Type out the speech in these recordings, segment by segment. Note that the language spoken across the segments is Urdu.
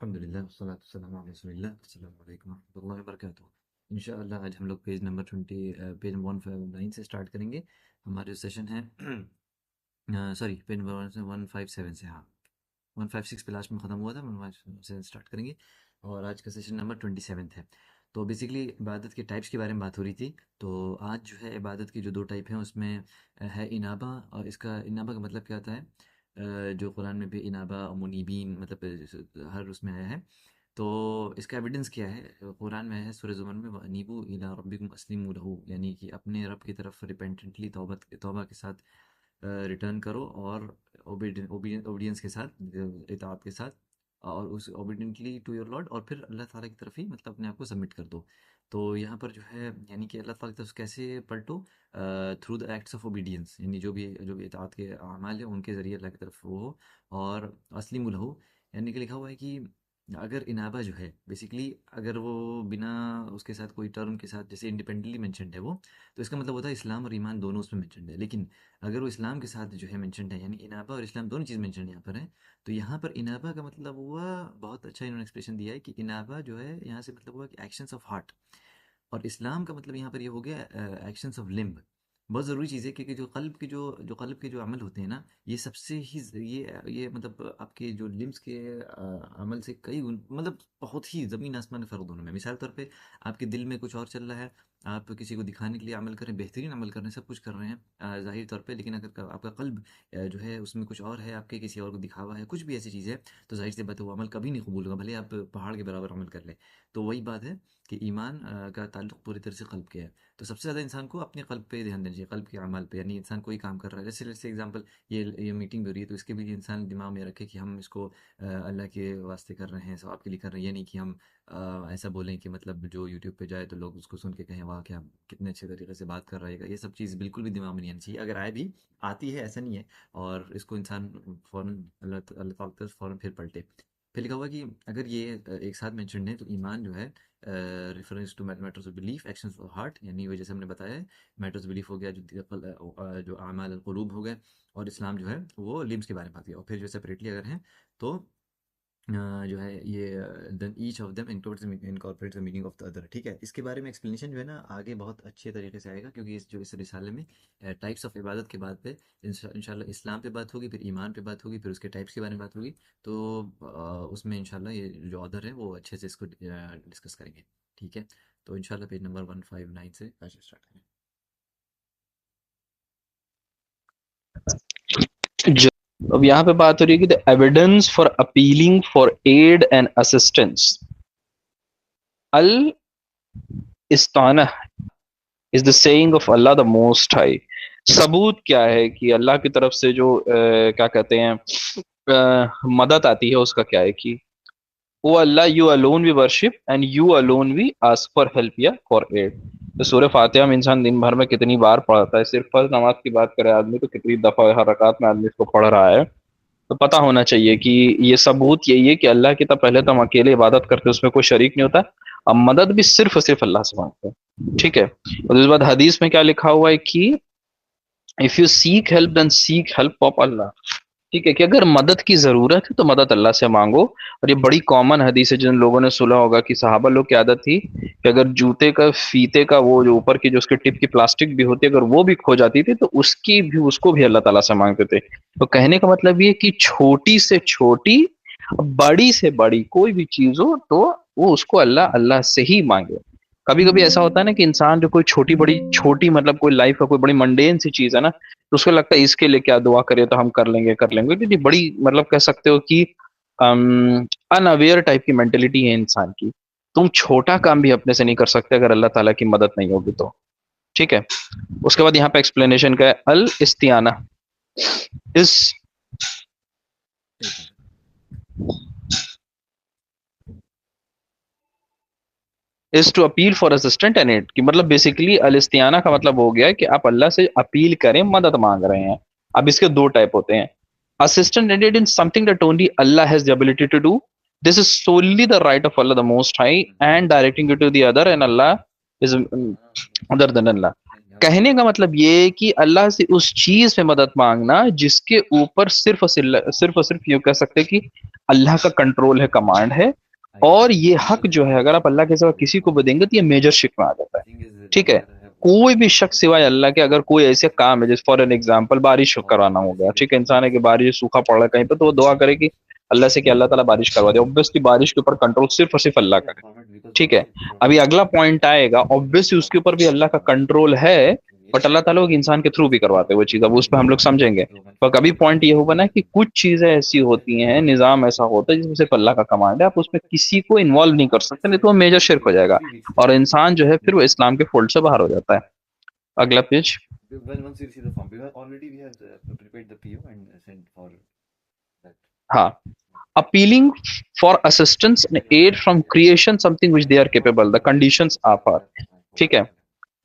الحمد للہ والصلاة والسلام علی رسول اللہ السلام علیکم ورحمۃ اللہ وبرکاتہ۔ انشاءاللہ آج ہم لوگ پیج نمبر 159 سے اسٹارٹ کریں گے۔ ہمارا جو سیشن ہے سوری پیج نمبر 157 سے، ہاں 156 پہ لاسٹ میں ختم ہوا تھا، 157 اسٹارٹ کریں گے اور آج کا سیشن نمبر 27 ہے۔ تو بیسکلی عبادت کے ٹائپس کے بارے میں بات ہو رہی تھی۔ تو آج جو ہے عبادت کی جو دو ٹائپ ہیں اس میں ہے انابہ، اور اس کا انابہ کا مطلب کیا ہوتا ہے؟ جو قرآن میں بھی انابہ منیبین مطلب ہر اس میں آیا ہے۔ تو اس کا ایویڈنس کیا ہے؟ قرآن میں ہے سورہ زمر میں وَأَنِيبُوا إِلَىٰ رَبِّكُمْ وَأَسْلِمُوا لَهُ، یعنی کہ اپنے رب کی طرف ریپینٹنٹلی توبہ کے ساتھ ریٹرن کرو اور اوبیڈینس کے ساتھ، اطاعت کے ساتھ، اور اس اوبیڈینٹلی ٹو یور لارڈ، اور پھر اللہ تعالیٰ کی طرف ہی مطلب اپنے آپ کو سبمٹ کر دو۔ تو یہاں پر جو ہے یعنی کہ اللہ تعالیٰ کی طرف کیسے پلٹو؟ Through the acts of obedience, یعنی جو بھی اطاعت کے اعمال ہیں ان کے ذریعے اللہ کی طرف وہ ہو۔ اور اسلم لہو یعنی کہ لکھا ہوا ہے کہ اگر انابہ جو ہے بیسکلی اگر وہ بنا اس کے ساتھ کوئی ٹرم کے ساتھ جیسے انڈیپینڈنٹلی مینشنڈ ہے وہ، تو اس کا مطلب ہوتا ہے اسلام اور ایمان دونوں اس میں مینشنڈ ہے۔ لیکن اگر وہ اسلام کے ساتھ جو ہے مینشنڈ ہے، یعنی انابہ اور اسلام دونوں چیز مینشنڈ یہاں پر ہے، تو یہاں پر انابہ کا مطلب ہوا، بہت اچھا انہوں نے ایکسپریشن دیا ہے کہ انابہ جو ہے یہاں سے مطلب ہوا کہ ایکشنس آف ہارٹ، اور اسلام کا مطلب یہاں پر یہ ہو گیا ایکشنس آف لمب۔ بہت ضروری چیز ہے کیونکہ جو قلب کے جو عمل ہوتے ہیں نا، یہ سب سے ہی یہ مطلب آپ کے جو لمبس کے عمل سے کئی مطلب بہت ہی زمین آسمان کا فرق دونوں میں۔ مثال طور پہ آپ کے دل میں کچھ اور چل رہا ہے، آپ کسی کو دکھانے کے لیے عمل کر رہے ہیں، بہترین عمل کر رہے ہیں، سب کچھ کر رہے ہیں ظاہری طور پہ، لیکن اگر آپ کا قلب جو ہے اس میں کچھ اور ہے، آپ کے کسی اور کو دکھاوا ہے، کچھ بھی ایسی چیز ہے، تو ظاہر سی بات ہے وہ عمل کبھی نہیں قبول ہوگا، بھلے آپ پہاڑ کے برابر عمل کر لیں۔ تو وہی بات ہے کہ ایمان کا تعلق پوری طرح سے قلب کے ہے۔ تو سب سے زیادہ انسان کو اپنے قلب پہ دھیان دینا چاہیے، قلب کے اعمال پہ، یعنی انسان کوئی کام کر رہا ہے، جیسے ایگزامپل یہ میٹنگ ہو رہی ہے، تو اس کے بھی انسان دماغ میں رکھے کہ ہم اس کو اللہ کے واسطے کر رہے ہیں، ثواب کے لیے کر رہے ہیں، یہ نہیں کہ ہم ایسا بولیں کہ مطلب جو یوٹیوب پہ جائے تو لوگ اس کو سن کے کہیں واہ کیا کتنے اچھے طریقے سے بات کر رہے گا۔ یہ سب چیز بالکل بھی دماغ میں نہیں آنی چاہیے، اگر آئے بھی آتی ہے ایسا نہیں ہے، اور اس کو انسان فوراً اللہ تعالیٰ کی طرف فوراً پھر پلٹے۔ پھر لکھا ہوا کہ اگر یہ ایک ساتھ مینشنڈ ہے تو ایمان جو ہے reference to matters of belief actions of heart, یعنی وہ جیسے ہم نے بتایا ہے میٹرز بلیف ہو گیا جو اعمال القلوب ہو گئے، اور اسلام جو ہے وہ لمس کے بارے میں بات کیا، اور پھر جو سپریٹلی اگر ہیں تو جو ہے یہ دین each of them incorporate the meaning of the other، ٹھیک ہے۔ اس کے بارے میں ایکسپلینیشن جو ہے نا آگے بہت اچھے طریقے سے آئے گا، کیونکہ اس رسالے میں ٹائپس آف عبادت کے بعد پہ انشاءاللہ اسلام پہ بات ہوگی، پھر ایمان پہ بات ہوگی، پھر اس کے ٹائپس کے بارے میں بات ہوگی۔ تو اس میں انشاءاللہ یہ جو آدر ہے وہ اچھے سے اس کو ڈسکس کریں گے، ٹھیک ہے۔ تو انشاءاللہ پیج نمبر 159 سے آج اسٹارٹ کریں۔ اب یہاں پہ بات ہو رہی ہے کہ the evidence for appealing for aid and assistance al-istanah is the saying of Allah the Most High۔ ثبوت کیا ہے کہ اللہ کی طرف سے جو کیا کہتے ہیں مدد آتی ہے، اس کا کیا ہے کہ وہ اللہ you alone we worship and you alone we ask for help یا for aid۔ تو سورہ فاتحہ میں انسان دن بھر میں کتنی بار پڑھتا ہے؟ صرف فرض نماز کی بات کرے آدمی تو کتنی دفعہ ہر رکعت میں آدمی اس کو پڑھ رہا ہے۔ تو پتہ ہونا چاہیے کہ یہ ثبوت یہی ہے کہ اللہ کی طرف پہلے تو ہم اکیلے عبادت کرتے، اس میں کوئی شریک نہیں ہوتا، اب مدد بھی صرف اور صرف اللہ سے مانگتے ہیں، ٹھیک ہے۔ اور اس بعد حدیث میں کیا لکھا ہوا ہے کہ if you seek help then seek help of Allah، ٹھیک ہے، کہ اگر مدد کی ضرورت ہے تو مدد اللہ سے مانگو۔ اور یہ بڑی کامن حدیث ہے، جن لوگوں نے سنا ہوگا کہ صحابہ لوگ کی عادت تھی کہ اگر جوتے کا فیتے کا وہ جو اوپر کی جو اس کے ٹپ کی پلاسٹک بھی ہوتی ہے، اگر وہ بھی کھو جاتی تھی تو اس کو بھی اللہ تعالیٰ سے مانگتے تھے۔ تو کہنے کا مطلب یہ کہ چھوٹی سے چھوٹی، بڑی سے بڑی کوئی بھی چیز ہو تو وہ اس کو اللہ سے ہی مانگے۔ کبھی کبھی ایسا ہوتا ہے نا کہ انسان جو کوئی چھوٹی مطلب کوئی لائف کا کوئی بڑی منڈین سی چیز ہے نا، تو اس کو لگتا ہے اس کے لیے کیا دعا کرے تو ہم کر لیں گے کیونکہ بڑی مطلب کہہ سکتے ہو کہ ان اویئر ٹائپ کی مینٹلٹی ہے انسان کی۔ تم چھوٹا کام بھی اپنے سے نہیں کر سکتے اگر اللہ تعالیٰ کی مدد نہیں ہوگی تو، ٹھیک ہے۔ اس کے بعد یہاں پہ ایکسپلینیشن کا ہے الاستعانہ اس is to appeal for assistant and aid، کہ مطلب بیسیکلی الاستعانہ کا مطلب ہو گیا کہ آپ اللہ سے اپیل کریں، مدد مانگ رہے ہیں۔ اب اس کے دو ٹائپ ہوتے ہیں، assistant and aid in something that only Allah has the ability to do، this is solely the right of Allah the Most High and directing it to the other and Allah is other than Allah۔ کہنے کا مطلب یہ کہ اللہ سے اس چیز پہ مدد مانگنا جس کے اوپر صرف اور صرف یہ کہہ سکتے کہ اللہ کا کنٹرول ہے، کمانڈ ہے، اور یہ حق جو ہے اگر آپ اللہ کے سوا کسی کو بھی دیں گے تو یہ میجر شرک میں آ جاتا ہے. ٹھیک ہے، کوئی بھی شخص سوائے اللہ کے اگر کوئی ایسے کام ہے جیسے فار این ایگزامپل بارش کرانا ہو گیا، ٹھیک ہے، انسان ہے کہ بارش سوکھا پڑ رہا ہے کہیں پہ تو وہ دعا کرے کہ اللہ سے کہ اللہ تعالیٰ بارش کروا دے. obviously بارش کے اوپر کنٹرول صرف اور صرف اللہ کا ہے. ٹھیک ہے، ابھی اگلا پوائنٹ آئے گا، obviously اس کے اوپر بھی اللہ کا کنٹرول ہے، بٹ اللہ تعالیٰ کو انسان کے تھرو بھی کرواتے وہ چیز. اب اس پہ ہم لوگ سمجھیں گے. تو کبھی پوائنٹ یہ ہوگا نا کہ کچھ چیزیں ایسی ہوتی ہیں، نظام ایسا ہوتا ہے جس میں صرف اللہ کا کمانڈ ہے، آپ اس میں کسی کو انوالو نہیں کر سکتے، نہیں تو وہ میجر شرک ہو جائے گا اور انسان جو ہے پھر وہ اسلام کے فولڈ سے باہر ہو جاتا ہے. اگلا page. once you receive the form, we have prepared the PO and sent for that. ہاں، appealing for assistance and aid from creation something which they are capable, the conditions are for. ٹھیک ہے،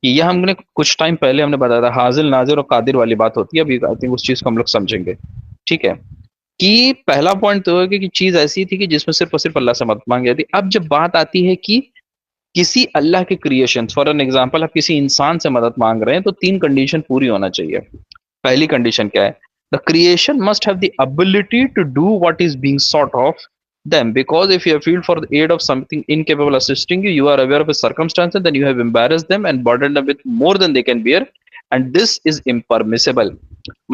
یہ ہم نے کچھ ٹائم پہلے ہم نے بتایا تھا، حاضر ناظر اور قادر والی بات ہوتی ہے. ابھی آئی تھنک اس چیز کو ہم لوگ سمجھیں گے. ٹھیک ہے، کہ پہلا پوائنٹ تو ہے کہ چیز ایسی تھی کہ جس میں صرف اور صرف اللہ سے مدد مانگی جاتی. اب جب بات آتی ہے کہ کسی اللہ کے کریشن، فار این ایگزامپل آپ کسی انسان سے مدد مانگ رہے ہیں تو تین کنڈیشن پوری ہونا چاہیے. پہلی کنڈیشن کیا ہے؟ The creation must have the ability to do what is being sought of them, because if you appeal for the aid of something incapable assisting you, you are aware of a circumstance, then you have embarrassed them and burdened them with more than they can bear, and this is impermissible.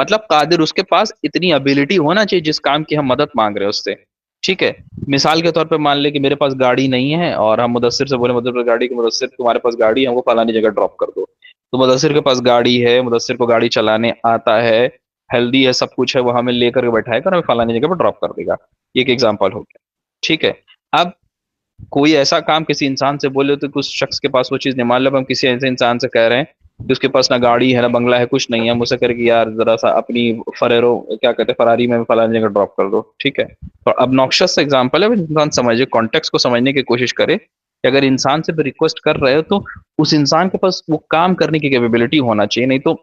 مطلب قادر، اس کے پاس اتنی ابیلٹی ہونا چاہیے جس کام کی ہم مدد مانگ رہے ہیں اس سے. ٹھیک ہے، مثال کے طور پہ مان لے کہ میرے پاس گاڑی نہیں ہے اور ہم مدثر سے بولے مدثر گاڑی کہ مدثر تمہارے پاس گاڑی ہے، ہم کو فلانی جگہ ڈراپ کر دو. تو مدثر کے پاس گاڑی ہے، مدثر کو گاڑی چلانے آتا ہے، ہیلدی ہے، سب کچھ ہے، وہ ہمیں لے کر کے بیٹھائے گا اور ہمیں فلانی جگہ پہ ڈراپ کر دے گا. یہ ایک ایگزامپل ہو گیا. ٹھیک ہے، اب کوئی ایسا کام کسی انسان سے بولے تو کچھ شخص کے پاس وہ چیز نہیں. مان لو ہم کسی ایسے انسان سے کہہ رہے ہیں کہ اس کے پاس نہ گاڑی ہے نہ بنگلہ ہے، کچھ نہیں ہے، مجھ سے کہہ کہ یار ذرا سا اپنی فریرو کیا کہتے ہیں فراری میں فلانی جگہ ڈراپ کر دو. ٹھیک ہے، اور اب نوکشس ایگزامپل ہے، انسان سمجھے کانٹیکس کو سمجھنے کی کوشش کرے کہ اگر انسان سے بھی ریکویسٹ کر رہے ہو تو اس انسان کے پاس وہ کام کرنے کی کیپیبلٹی ہونا چاہیے، نہیں تو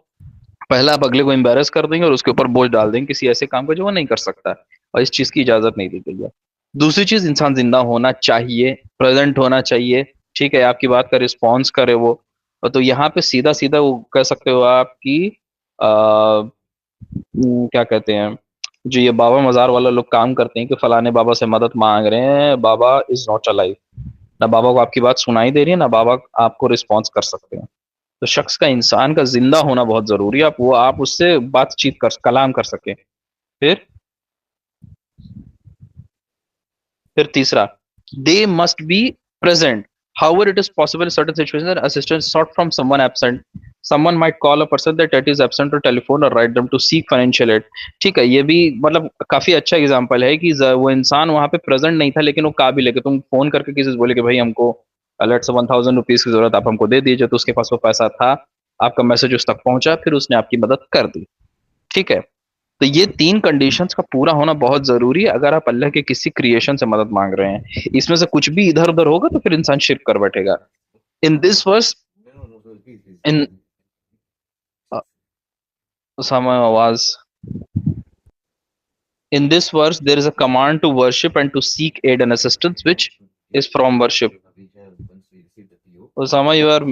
پہلا آپ اگلے کو امبیرس کر دیں گے اور اس کے اوپر بوجھ ڈال دیں گے کسی ایسے کام کو جو وہ نہیں کر سکتا، اور اس چیز کی اجازت نہیں دی گئی ہے. دوسری چیز، انسان زندہ ہونا چاہیے، پریزنٹ ہونا چاہیے. ٹھیک ہے، آپ کی بات کا رسپانس کرے وہ. تو یہاں پہ سیدھا سیدھا وہ کہہ سکتے ہو آپ کی کیا کہتے ہیں، جو یہ بابا مزار والا لوگ کام کرتے ہیں کہ فلانے بابا سے مدد مانگ رہے ہیں، بابا از ناٹ الائیو، نہ بابا کو آپ کی بات سنائی دے رہی ہے نہ بابا آپ کو رسپانس کر سکتے ہیں. تو شخص کا، انسان کا زندہ ہونا بہت ضروری ہے، آپ اس سے بات چیت کلام کر سکیں. پھر تیسرا، they must be present. However, it is possible in certain situations that assistance sought from someone absent. Someone might call a person that is absent or telephone or write them to seek financial aid. ٹھیک ہے، یہ بھی مطلب کافی اچھا اگزامپل ہے کہ وہ انسان وہاں پہ پریزنٹ نہیں تھا لیکن وہ قابل ہے کہ تم فون کر کے کسی سے بولے کہ بھائی ہم کو لیٹس 1000 روپیز کی ضرورت، آپ ہم کو دے دیجیے، تو اس کے پاس وہ پیسہ تھا، آپ کا میسج اس تک پہنچا، پھر اس نے آپ کی مدد کر دی. ٹھیک ہے، تو یہ تین کنڈیشنز کا پورا ہونا بہت ضروری ہے اگر آپ اللہ کے کسی کریشن سے مدد مانگ رہے ہیں. اس میں سے کچھ بھی ادھر ادھر ہوگا تو پھر انسان شرک کر بیٹھے گا. ان دس ورس، ان سامع آواز، in this verse there is a command to worship and to seek aid and assistance which is from worship. Osama, you are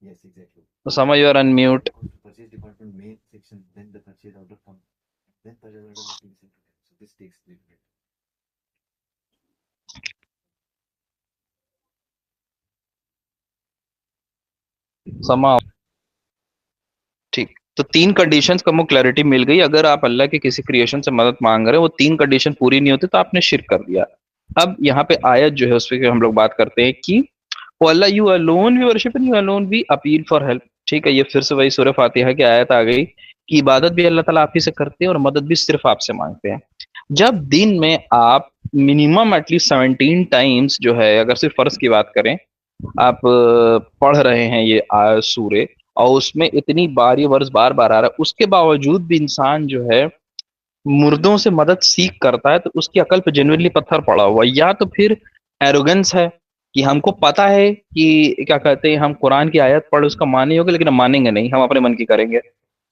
Yes, exactly. Osama, you are on mute. Purchase department main section, then the purchase order comes, then purchase order is being sent to them. So this takes a little bit. Osama, ٹھیک. تو تین کنڈیشنز کا مجھے کلیئرٹی مل گئی. اگر آپ اللہ کے کسی کریشن سے مدد مانگ رہے ہیں، وہ تین کنڈیشن پوری نہیں ہوتی تو آپ نے شرک کر دیا. اب یہاں پہ آیت جو ہے اس پہ ہم لوگ بات کرتے ہیں کہ وہ Allah you alone we worship and you alone we appeal for help. ٹھیک ہے، یہ پھر سے وہی سورہ فاتحہ کی آیت آ گئی کہ عبادت بھی اللہ تعالیٰ آپ ہی سے کرتے ہیں اور مدد بھی صرف آپ سے مانگتے ہیں. جب دن میں آپ منیمم ایٹ لیسٹ 17 ٹائمز جو ہے، اگر صرف فرض کی بات کریں، آپ پڑھ رہے ہیں یہ سورے اور اس میں اتنی بار یہ ورز بار بار آ رہا ہے، اس کے باوجود بھی انسان جو ہے مردوں سے مدد سیکھ کرتا ہے، تو اس کی عقل پہ جنوینلی پتھر پڑا ہوا. یا تو پھر ایروگنس ہے کہ ہم کو پتا ہے کہ کیا کہتے ہیں، ہم قرآن کی آیت پڑھ اس کا معنی ہوگا لیکن ہم مانیں گے نہیں، ہم اپنے من کی کریں گے.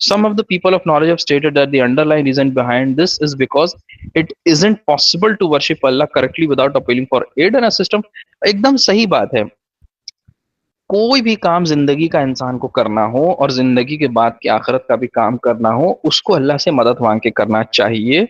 Some of the people of knowledge have stated that the underlying reason behind this is because it isn't possible to worship Allah correctly without appealing for aid and assistance. ایک دم صحیح بات ہے. کوئی بھی کام زندگی کا انسان کو کرنا ہو اور زندگی کے بعد کی آخرت کا بھی کام کرنا ہو، اس کو اللہ سے مدد مانگ کے کرنا چاہیے.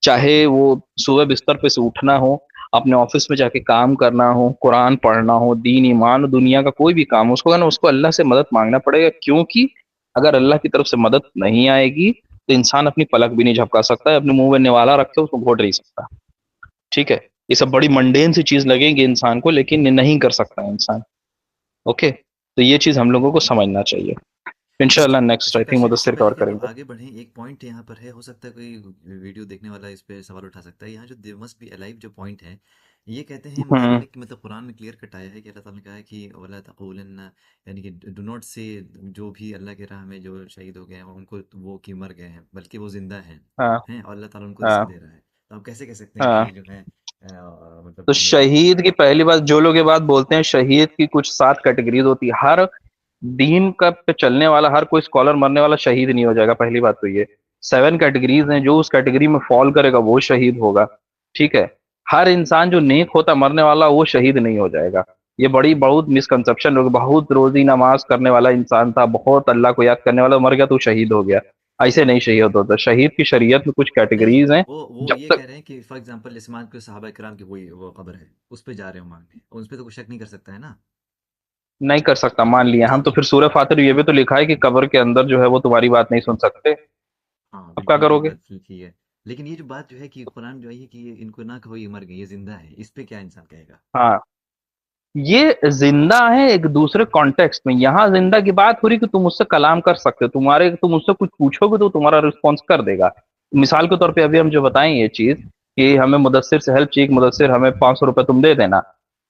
چاہے وہ صبح بستر پہ سے اٹھنا ہو، اپنے آفس میں جا کے کام کرنا ہو، قرآن پڑھنا ہو، دین ایمان دنیا کا کوئی بھی کام ہو، اس کو نا اس کو اللہ سے مدد مانگنا پڑے گا. کیونکہ اگر اللہ کی طرف سے مدد نہیں آئے گی تو انسان اپنی پلک بھی نہیں جھپکا سکتا ہے، اپنے منہ میں نوالا رکھے اس کو گھوٹ نہیں سکتا. ٹھیک ہے، یہ سب بڑی منڈین سی چیز لگیں گی انسان کو، لیکن یہ نہیں کر سکتا انسان. اوکے، تو یہ چیز ہم لوگوں کو سمجھنا چاہیے. اچھا، انشاءاللہ نیکسٹ اچھا آئی تھنک کاشف، اس سے مدثر کور پہلے کہ کریں ہم گے. آگے بڑھیں، ایک پوائنٹ یہاں پر ہے، ہو سکتا ہے کوئی ویڈیو دیکھنے والا اس پہ سوال اٹھا سکتا ہے. یہاں جو دیر مسٹ بی الائیو جو پوائنٹ ہے، یہ کہتے ہیں اللہ ہوں نے مطلب قرآن میں کلیئر کٹ آیا ہے کہ اللہ تعالیٰ نے کہا ہے کہ ولا تقولن، یعنی کہ ڈو ناٹ سے، جو بھی اللہ کے راہ میں جو شہید ہو گئے ہیں ان کو وہ کہ مر گئے ہیں، بلکہ وہ زندہ ہیں، ہاں ہیں اور اللہ تعالیٰ ان کو ہاں رزق دے رہا ہے. تو آپ کیسے کہہ سکتے ہیں کہ ہاں. یہ جو ہے تو مطلب میرے شہید کی پہلی بات، جو لوگ یہ بات بولتے ہیں شہید کی کچھ 7 کیٹیگریز ہوتی ہے. ہر دین کا پہ چلنے والا ہر کوئی اسکالر مرنے والا شہید نہیں ہو جائے گا. پہلی بات تو یہ 7 کیٹیگریز ہیں، جو اس کیٹیگری میں فال کرے گا وہ شہید ہوگا. ٹھیک ہے، ہر انسان جو نیک ہوتا مرنے والا وہ شہید نہیں ہو جائے گا. یہ بڑی بہت مسکنسپشن لوگ، بہت روزی نماز کرنے والا انسان تھا، بہت اللہ کو یاد کرنے والا، مر گیا تو شہید ہو گیا. ایسے نہیں شہید ہوتا. شہید کی شریعت میں کچھ نہیں، کیٹیگریز ہیں. وہ جب یہ تک کہہ رہے ہیں کہ فار ایگزامپل جیسے مان کے صحابہ کرام کی کوئی وہ قبر ہے، اس پہ جا رہے ہو مانگنے، اس پہ تو کوئی شک نہیں کر سکتا ہے نا. نہیں کر سکتا، مان لیا ہم. تو پھر سورہ فاتر یہ بھی تو لکھا ہے کہ قبر کے اندر جو ہے وہ تمہاری بات نہیں سن سکتے. ہاں اب کیا بالکل، یہ کرو گے؟ بات لکھی ہے. لیکن یہ جو بات جو ہے کہ قرآن جو ہے کہ ان کو نہ کہو یہ مر گئے، یہ زندہ ہے، اس پہ کیا انسان کہے گا؟ ہاں، یہ زندہ ہے ایک دوسرے کانٹیکسٹ میں. یہاں زندہ کی بات ہو رہی کہ تم اس سے کلام کر سکتے ہو، تم اس سے کچھ پوچھو گے تو تمہارا رسپانس کر دے گا. مثال کے طور پہ ابھی ہم جو بتائیں یہ چیز کہ ہمیں مدثر سے ہیلپ چاہیے، کہ مدثر ہمیں 500 روپے تم دے دینا.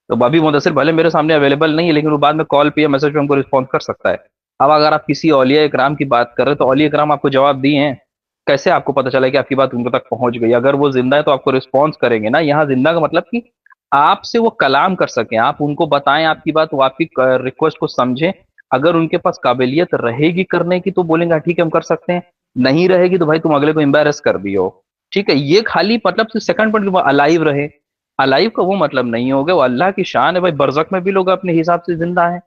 تو ابھی مدثر بھلے میرے سامنے اویلیبل نہیں ہے، لیکن وہ بعد میں کال پہ یا میسج پہ ہم کو رسپانس کر سکتا ہے. اب اگر آپ کسی اولیاء اکرام کی بات کر رہے تو اولیاء اکرام آپ کو جواب دیے ہیں، کیسے آپ کو پتہ چلا کہ آپ کی بات ان تک پہنچ گئی؟ اگر وہ زندہ ہے تو آپ کو رسپانس کریں گے نا. یہاں زندہ کا مطلب کہ آپ سے وہ کلام کر سکیں، آپ ان کو بتائیں آپ کی بات، وہ آپ کی ریکویسٹ کو سمجھیں. اگر ان کے پاس قابلیت رہے گی کرنے کی تو بولیں گے ٹھیک ہے ہم کر سکتے ہیں، نہیں رہے گی تو بھائی تم اگلے کو امبیرس کر دیو. ٹھیک ہے، یہ خالی مطلب سیکنڈ پوائنٹ وہ الائیو رہے. الائیو کا وہ مطلب نہیں ہوگا، وہ اللہ کی شان ہے بھائی. برزخ میں بھی لوگ اپنے حساب سے زندہ ہیں،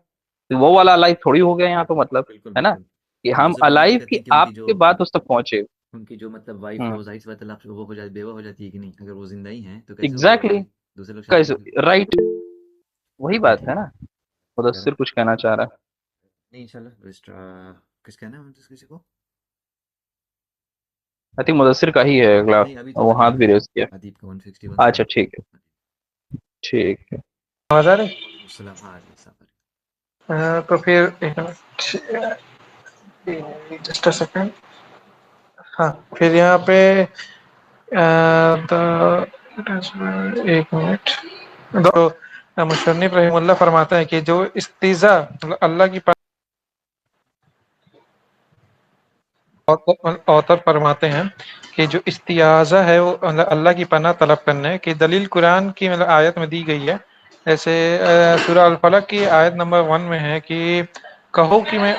تو وہ والا الائیو تھوڑی ہو گیا یہاں پہ مطلب. بالکل ہے نا بالکل. کہ اب ہم بزرگ لوگ یہ الائیو کی کہتے ہیں کہ ان کی آپ جو کے بات اس تک پہنچے. ان کی جو مطلب وائف ہے ہوں وہ ظاہر سی بات ہے طلاق وہ ہو جاتی، بیوہ ہو جاتی ہے کہ نہیں، اگر وہ زندہ ہی ہیں تو کیسے وہ ایگزیکٹلی. دوسرے لوگ شادی کیسے؟ کریں گے؟ رائٹ، وہی بالکل بات ٹھیک. ہے نا. خیر، مدثر کچھ کہنا چاہ رہا ہے. نہیں انشاءاللہ کچھ کہنا ہے کسی کو؟ آئی تھنک مدثر کا ہی ہے اگلا. نہیں ابھی تو وہ ہاتھ ادیب بھی ہے، ریز کیا. ادیب کا 161 اچھا سوال ہے. ٹھیک ہے. ٹھیک ہے. آواز آ رہی؟ السلام ہاں جی صاحب. تو پھر ایک جسٹ اے سیکنڈ. ہاں پھر یہاں پہ ایک منٹ. تو مصنف رحم اللہ فرماتا ہے کہ جو استیزا اللہ کی اوتر فرماتے ہیں کہ جو استیاذہ ہے وہ اللہ کی پناہ طلب کرنے کی دلیل قرآن کی آیت میں دی گئی ہے. جیسے سورہ الفلق کی آیت نمبر 1 میں ہے کہ کہو کہ میں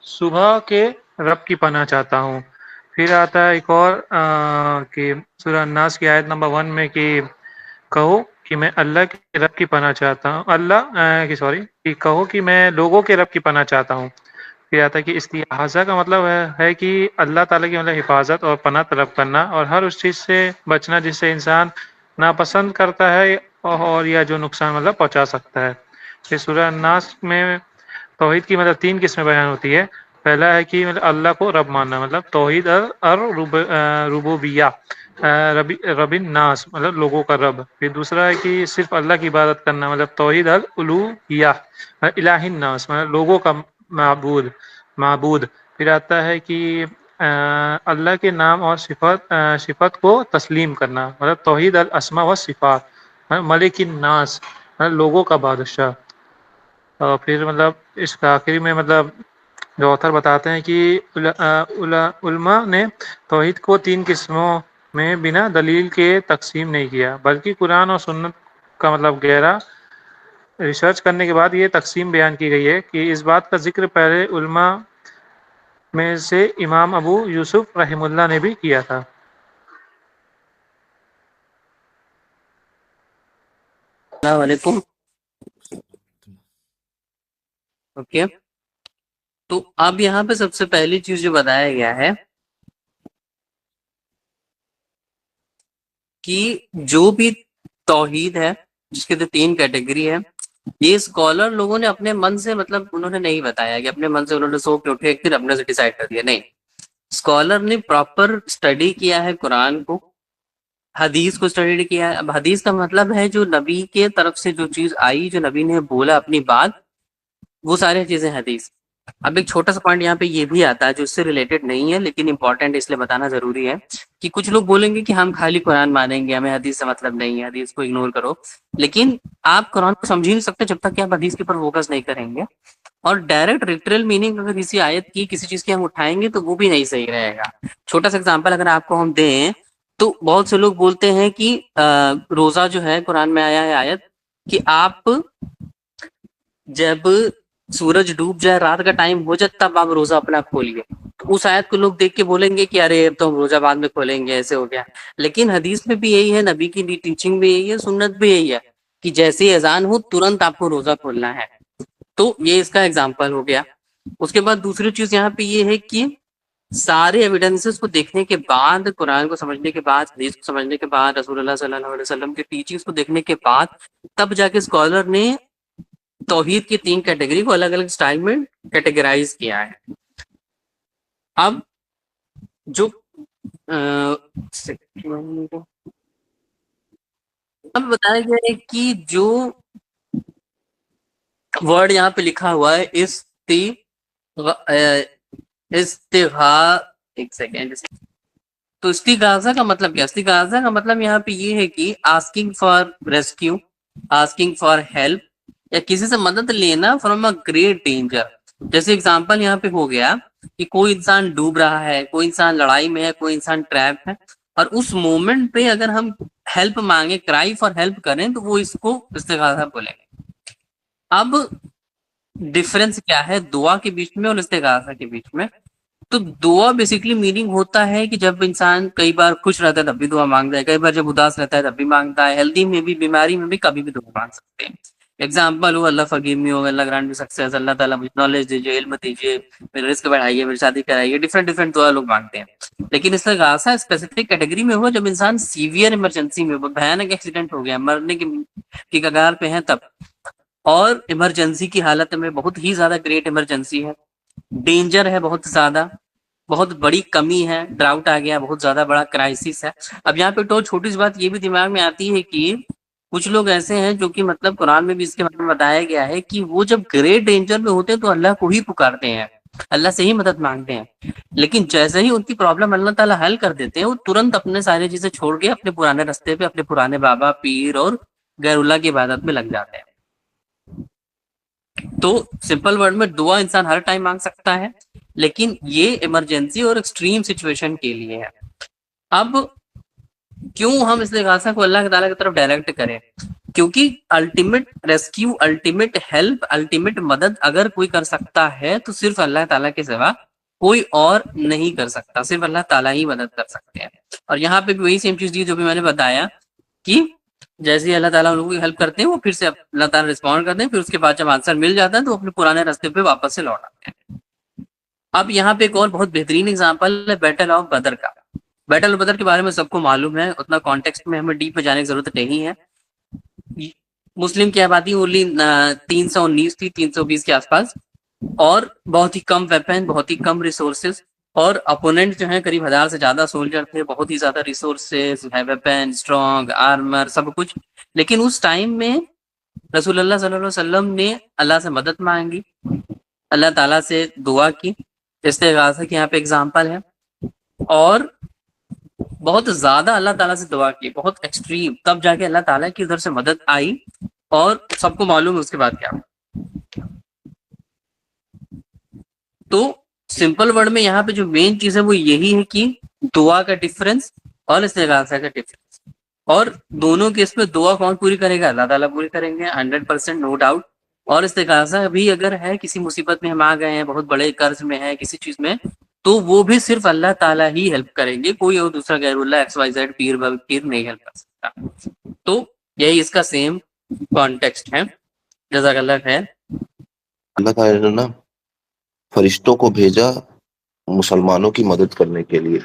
صبح کے رب کی پناہ چاہتا ہوں. پھر آتا ہے ایک اور کہ سورہ الناس کی آیت نمبر 1 میں کہ کہو کہ میں اللہ کے رب کی پناہ چاہتا ہوں، کہ کہو کہ میں لوگوں کے رب کی پناہ چاہتا ہوں. پھر آتا ہے کہ استعاذہ کا مطلب ہے کہ اللہ تعالیٰ کی مطلب حفاظت اور پناہ طلب کرنا اور ہر اس چیز سے بچنا جس سے انسان ناپسند کرتا ہے اور یا جو نقصان مطلب پہنچا سکتا ہے. پھر سورہ الناس میں توحید کی مطلب 3 قسمیں بیان ہوتی ہے. پہلا ہے کہ مطلب اللہ کو رب ماننا، مطلب توحید ربوبیہ، رب الناس مطلب لوگوں کا رب. پھر دوسرا ہے کہ صرف اللہ کی عبادت کرنا، مطلب توحید الالوہیہ، الہ الناس مطلب لوگوں کا معبود. پھر آتا ہے کہ اللہ کے نام اور صفت کو تسلیم کرنا، مطلب توحید الاسماء والصفات، ملک الناس مطلب لوگوں کا بادشاہ. اور پھر مطلب اس کا آخری میں مطلب جو آتھر بتاتے ہیں کہ علماء نے توحید کو 3 قسموں میں بنا دلیل کے تقسیم نہیں کیا، بلکہ قرآن اور سنت کا مطلب گہرا ریسرچ کرنے کے بعد یہ تقسیم بیان کی گئی ہے. کہ اس بات کا ذکر پہلے علماء میں سے امام ابو یوسف رحم اللہ نے بھی کیا تھا. السلام علیکم. اوکے. تو اب یہاں پہ سب سے پہلی چیز جو بتایا گیا ہے کہ جو بھی توحید ہے جس کے 3 کیٹیگری ہے، یہ اسکالر لوگوں نے اپنے من سے مطلب انہوں نے نہیں بتایا کہ اپنے من سے انہوں نے سو کے اٹھے پھر اپنے سے ڈیسائیڈ کر دیا. نہیں، اسکالر نے پراپر اسٹڈی کیا ہے قرآن کو، حدیث کو اسٹڈی کیا ہے. اب حدیث کا مطلب ہے جو نبی کے طرف سے جو چیز آئی، جو نبی نے بولا اپنی بات، وہ ساری چیزیں حدیث. اب ایک چھوٹا سا پوائنٹ یہاں پہ یہ بھی آتا ہے جو اس سے ریلیٹڈ نہیں ہے لیکن امپورٹنٹ اس لیے بتانا ضروری ہے کہ کچھ لوگ بولیں گے کہ ہم خالی قرآن مانیں گے، ہمیں حدیث سے مطلب نہیں ہے، حدیث کو اگنور کرو. لیکن آپ قرآن کو سمجھ ہی نہیں سکتے جب تک کہ آپ حدیث کے اوپر فوکس نہیں کریں گے. اور ڈائریکٹ لٹرل میننگ اگر کسی آیت کی کسی چیز کی ہم اٹھائیں گے تو وہ بھی نہیں صحیح رہے گا. چھوٹا سا اگزامپل اگر آپ کو ہم دیں تو بہت سے لوگ بولتے ہیں کہ روزہ جو ہے قرآن میں آیا ہے آیت کہ آپ جب سورج ڈوب جائے، رات کا ٹائم ہو جائے، تب آپ روزہ اپنا کھولیے. تو اس آیت کو لوگ دیکھ کے بولیں گے کہ ارے اب تو ہم روزہ بعد میں کھولیں گے، ایسے ہو گیا. لیکن حدیث میں بھی یہی ہے، نبی کی ٹیچنگ بھی یہی ہے، سنت بھی یہی ہے کہ جیسے ہی اذان ہو ترنت آپ کو روزہ کھولنا ہے. تو یہ اس کا ایگزامپل ہو گیا. اس کے بعد دوسری چیز یہاں پہ یہ ہے کہ سارے ایویڈنسز کو دیکھنے کے بعد، قرآن کو سمجھنے کے بعد، حدیث کو سمجھنے کے بعد، رسول اللہ صلی اللہ علیہ وسلم کی ٹیچنگز کو دیکھنے کے بعد، تب جا کے اسکالر نے توحید کی 3 کیٹیگری کو الگ الگ سٹائل میں کیٹیگرائز کیا ہے. اب جو اب بتایا گیا ہے کہ جو ورڈ یہاں پہ لکھا ہوا ہے ایک سیکنڈ. تو استغاثہ کا مطلب کیا؟ استغاثہ کا مطلب یہاں پہ یہ ہے کہ asking for rescue, asking for help, یا کسی سے مدد لینا فرام اے گریٹ ڈینجر. جیسے اگزامپل یہاں پہ ہو گیا کہ کوئی انسان ڈوب رہا ہے، کوئی انسان لڑائی میں ہے، کوئی انسان ٹریپ ہے، اور اس مومنٹ پہ اگر ہم ہیلپ مانگے، کرائی فار ہیلپ کریں، تو وہ اس کو استغاثہ بولیں گے. اب ڈفرنس کیا ہے دعا کے بیچ میں اور استغاثہ کے بیچ میں؟ تو دعا بیسکلی میننگ ہوتا ہے کہ جب انسان کئی بار خوش رہتا ہے تب بھی دعا مانگتا ہے، کئی بار جب اداس رہتا ہے تب بھی مانگتا ہے، ہیلدی میں بھی، بیماری میں بھی، کبھی بھی دعا مانگ سکتے ہیں. ایگزامپل ہو اللہ فقیر میں ہو، اللہ گرانٹ سکسیس، اللہ تعالیٰ مجھے نالج دیجیے، علم دیجیے، میرے رزق بڑھائیے، میری شادی کرائیے. ڈفرینٹ دعا لوگ مانگتے ہیں. لیکن اس استغاثہ اسپیسیفک کیٹیگری میں ہوا جب انسان سیویئر ایمرجنسی میں، بھیانک ایکسیڈنٹ ہو گیا، مرنے کی کگار پہ ہیں تب، اور ایمرجنسی کی حالت میں، بہت ہی زیادہ گریٹ ایمرجنسی ہے، ڈینجر ہے بہت زیادہ، بہت بڑی کمی ہے، ڈراؤٹ آ گیا، بہت زیادہ بڑا کرائسس ہے. اب یہاں پہ تو چھوٹی سی بات یہ بھی دماغ میں آتی ہے کہ کچھ لوگ ایسے ہیں جو کہ مطلب قرآن میں بھی اس کے بارے میں بتایا گیا ہے کہ وہ جب گریٹ ڈینجر میں ہوتے ہیں تو اللہ کو ہی پکارتے ہیں، اللہ سے ہی مدد مانگتے ہیں. لیکن جیسے ہی ان کی پرابلم اللہ تعالیٰ حل کر دیتے ہیں، وہ ترنت اپنے ساری چیزیں چھوڑ کے اپنے پرانے راستے پہ، اپنے پرانے بابا، پیر اور غیر اللہ کی عبادت میں لگ جاتے ہیں. تو سمپل ورڈ میں دعا انسان ہر ٹائم مانگ سکتا ہے، لیکن یہ ایمرجنسی اور ایکسٹریم سچویشن کے لیے ہے. اب کیوں ہم استغاثہ کو اللہ تعالیٰ کی طرف ڈائریکٹ کریں؟ کیونکہ ultimate rescue, ultimate help, ultimate مدد اگر کوئی کر سکتا ہے تو صرف اللہ تعالیٰ کے سوا کوئی اور نہیں کر سکتا، صرف اللہ تعالیٰ ہی مدد کر سکتے ہیں. اور یہاں پہ بھی وہی سیم چیز دی جو بھی میں نے بتایا کہ جیسے ہی اللہ تعالیٰ لوگوں کی ہیلپ کرتے ہیں، وہ پھر سے اللہ تعالیٰ رسپونڈ کرتے ہیں، پھر اس کے بعد جب آنسر مل جاتا ہے تو اپنے پرانے راستے پہ واپس سے لوٹ آتے ہیں. اب یہاں پہ ایک اور بہت بہترین اگزامپل ہے بیٹل آف بدر کا. بیٹل آف بدر کے بارے میں سب کو معلوم ہے، اتنا کانٹیکسٹ میں ہمیں ڈیپ میں جانے کی ضرورت نہیں ہے. مسلم کی آبادی اونلی 319 تھی، 320 کے آس پاس، اور بہت ہی کم ویپن، بہت ہی کم ریسورسز، اور اپوننٹ جو ہیں قریب 1000 سے زیادہ سولجر تھے، بہت ہی زیادہ ریسورسز، ویپن، اسٹرانگ آرمر، سب کچھ. لیکن اس ٹائم میں رسول اللہ صلی اللہ علیہ وسلم نے اللہ سے مدد مانگی، اللہ تعالیٰ سے دعا کی، استغاثہ کی یہاں پہ اگزامپل ہے، اور بہت زیادہ اللہ تعالیٰ سے دعا کی، بہت ایکسٹریم، تب جا کے اللہ تعالیٰ کی ادھر سے مدد آئی. اور سب کو معلوم ہے اس کے بعد کیا. تو سمپل ورڈ میں یہاں پہ جو مین چیز ہے وہ یہی ہے کہ دعا کا ڈفرنس اور استغاثہ کا ڈفرنس، اور دونوں کیس میں دعا کون پوری کرے گا؟ اللہ تعالیٰ پوری کریں گے 100% نو ڈاؤٹ. اور استغاثہ بھی اگر ہے کسی مصیبت میں ہم آ گئے ہیں، بہت بڑے قرض میں ہے، کسی چیز میں، تو وہ بھی صرف اللہ تعالیٰ ہی ہیلپ کریں گے، کوئی اور دوسرا غیر اللہ ایکس وائی زیڈ پیر نہیں ہیلپ کر سکتا. تو یہی اس کا سیم کانٹیکسٹ ہے. جزاک اللہ خیر. اللہ تعالیٰ نے نا فرشتوں کو بھیجا مسلمانوں کی مدد کرنے کے لیے،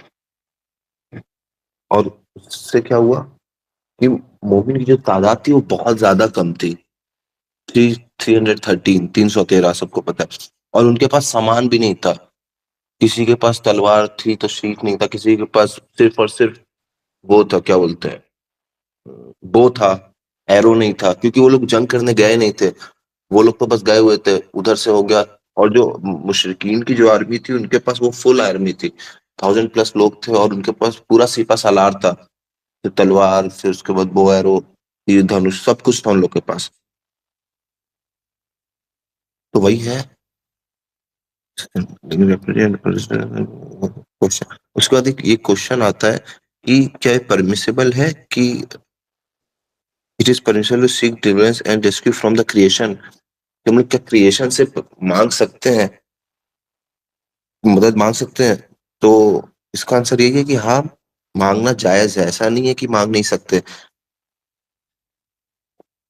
اور اس سے کیا ہوا کہ مومن کی جو تعداد تھی وہ بہت زیادہ کم تھی، 313 313 سب کو پتہ ہے، اور ان کے پاس سامان بھی نہیں تھا، کسی کے پاس تلوار تھی تو شیخ نہیں تھا، کسی کے پاس صرف اور صرف وہ تھا، کیا بولتے ہیں، بو تھا، ایرو نہیں تھا، کیونکہ وہ لوگ جنگ کرنے گئے نہیں تھے، وہ لوگ تو بس گئے ہوئے تھے، ادھر سے ہو گیا۔ اور جو مشرکین کی جو آرمی تھی ان کے پاس وہ فل آرمی تھی، 1000+ لوگ تھے، اور ان کے پاس پورا سپہ سالار تھا، پھر تلوار، پھر اس کے بعد بو ایرو، یہ دھنش، سب کچھ تھا ان لوگ کے پاس۔ تو وہی ہے اس کے بعد یہ کوشچن آتا ہے کہ کیا یہ پرمیسیبل ہے کہ it is permissible to seek deliverance and rescue from the creation, کہ ہم لوگ کیا کریشن سے مانگ سکتے ہیں، مدد مانگ سکتے ہیں؟ تو اس کا آنسر یہ ہے کہ ہاں، مانگنا جائز ہے، ایسا نہیں ہے کہ مانگ نہیں سکتے،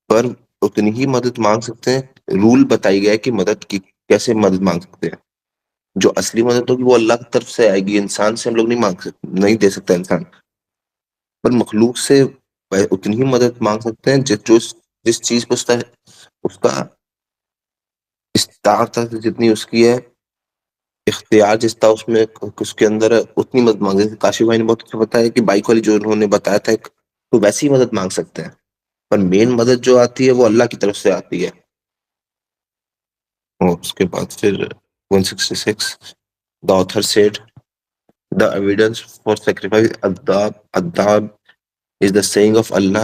پر اتنی ہی مدد مانگ سکتے ہیں۔ رول بتائی گیا ہے کہ مدد کی کیسے مدد مانگ سکتے ہیں، جو اصلی مدد ہوگی وہ اللہ کی طرف سے آئے گی، انسان سے ہم لوگ نہیں مانگ سکتے، نہیں دے سکتا انسان، پر مخلوق سے اتنی ہی مدد مانگ سکتے ہیں جس چیز پہ اس کا استطاعت ہے، جتنی اس کی ہے اختیار، جس طرح اس میں اس کے اندر ہے، اتنی مدد مانگ سکتے ہیں۔ کاشی بھائی نے بہت اچھا بتایا کہ بائک والی جو انہوں نے بتایا تھا تو ویسی ہی مدد مانگ سکتے ہیں، پر مین مدد جو آتی ہے وہ اللہ کی طرف سے آتی ہے۔ اور اس کے بعد پھر 166 the author said the evidence for sacrifice adab is the saying of Allah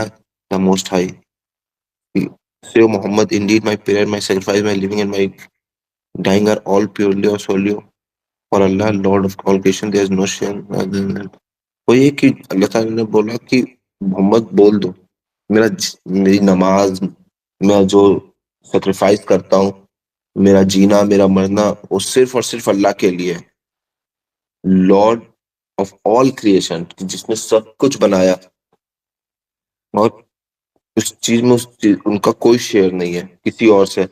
the Most High. Say, O Muhammad, indeed my prayer, my sacrifice, my living and my dying are all purely or solely for Allah, Lord of all creation. There is no shame other than that. وہ یہ کہ اللہ تعالیٰ نے بولا کہ محمد بول دو، میری نماز، میں جو سیکریفائس کرتا ہوں، میرا جینا، میرا مرنا، وہ صرف اور صرف اللہ کے لیے، لارڈ آف آل کریشن، جس نے سب کچھ بنایا، اور اس چیز میں ان کا کوئی شیئر نہیں ہے کسی اور سے۔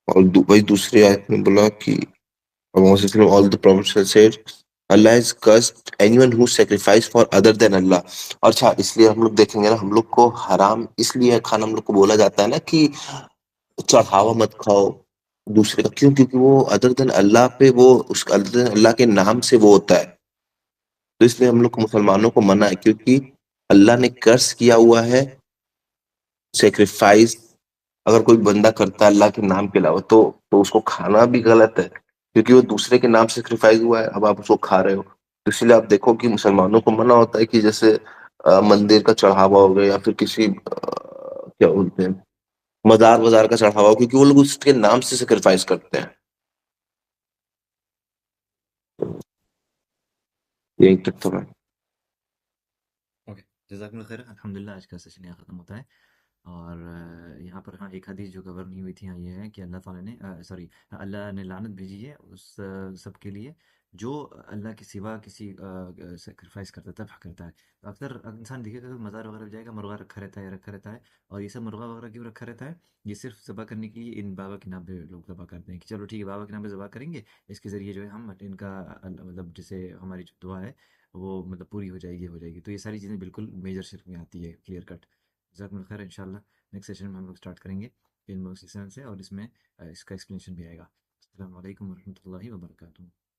اور وہی دوسری آیت میں بولا کہ all the prophets have said Allah has cursed anyone who sacrifice for other than Allah. اور اچھا، اس لیے ہم لوگ دیکھیں گے نا، ہم لوگ کو حرام اس لیے کھانا ہم لوگ کو بولا جاتا ہے نا کہ چڑھاوا مت کھاؤ دوسرے کا، کیوں؟ کیونکہ وہ ادر دین اللہ پہ، وہ اس ادر دین اللہ کے نام سے وہ ہوتا ہے، تو اس لیے ہم لوگ کو مسلمانوں کو منع ہے، کیونکہ اللہ نے کرس کیا ہوا ہے سیکریفائس، اگر کوئی بندہ کرتا ہے اللہ کے نام کے علاوہ تو اس کو کھانا بھی غلط ہے، کیونکہ وہ دوسرے کے نام سے سیکریفائس ہوا ہے، اب آپ اس کو کھا رہے ہو، تو اس لیے آپ دیکھو کہ مسلمانوں کو منع ہوتا ہے کہ جیسے مندر کا چڑھاوا ہو گیا، یا پھر کسی کیا بولتے ہیں، مزار کا چڑھاوا ہو، کیونکہ وہ لوگ اس کے نام سے سیکریفائس کرتے ہیں۔ یہی تک تو ہے۔ اوکے، جزاکم اللہ خیر۔ الحمدللہ آج کا سیشن یہاں ختم ہوتا ہے، اور یہاں پر ہاں ایک حدیث جو کور نہیں ہوئی تھی، ہاں یہ ہے کہ اللہ تعالیٰ نے اللہ نے لعنت بھیجی ہے اس سب کے لیے جو اللہ کے سوا کسی سیکریفائس کرتا ہے، ذبح کرتا ہے۔ اکثر انسان دیکھے گا کہ مزار وغیرہ پہ جائے گا، مرغا رکھا رہتا ہے، رکھا رہتا ہے، اور یہ سب مرغا وغیرہ کیوں رکھا رہتا ہے؟ یہ صرف ذبح کرنے کے لیے ان بابا کے نام پہ لوگ ذبح کرتے ہیں کہ چلو ٹھیک ہے، بابا کے نام پہ ذبح کریں گے، اس کے ذریعے جو ہے ہم ان کا مطلب جسے ہماری جو دعا ہے وہ مطلب پوری ہو جائے گی۔ تو یہ ساری چیزیں بالکل میجر شرک میں آتی ہے، کلیئر کٹ۔ جزاکم اللہ خیر۔ انشاءاللہ نیکسٹ سیشن میں ہم لوگ اسٹارٹ کریں گے علم و سیشن سے، اور اس میں اس کا ایکسپلینیشن بھی آئے گا۔ السلام علیکم ورحمۃ اللہ وبرکاتہ۔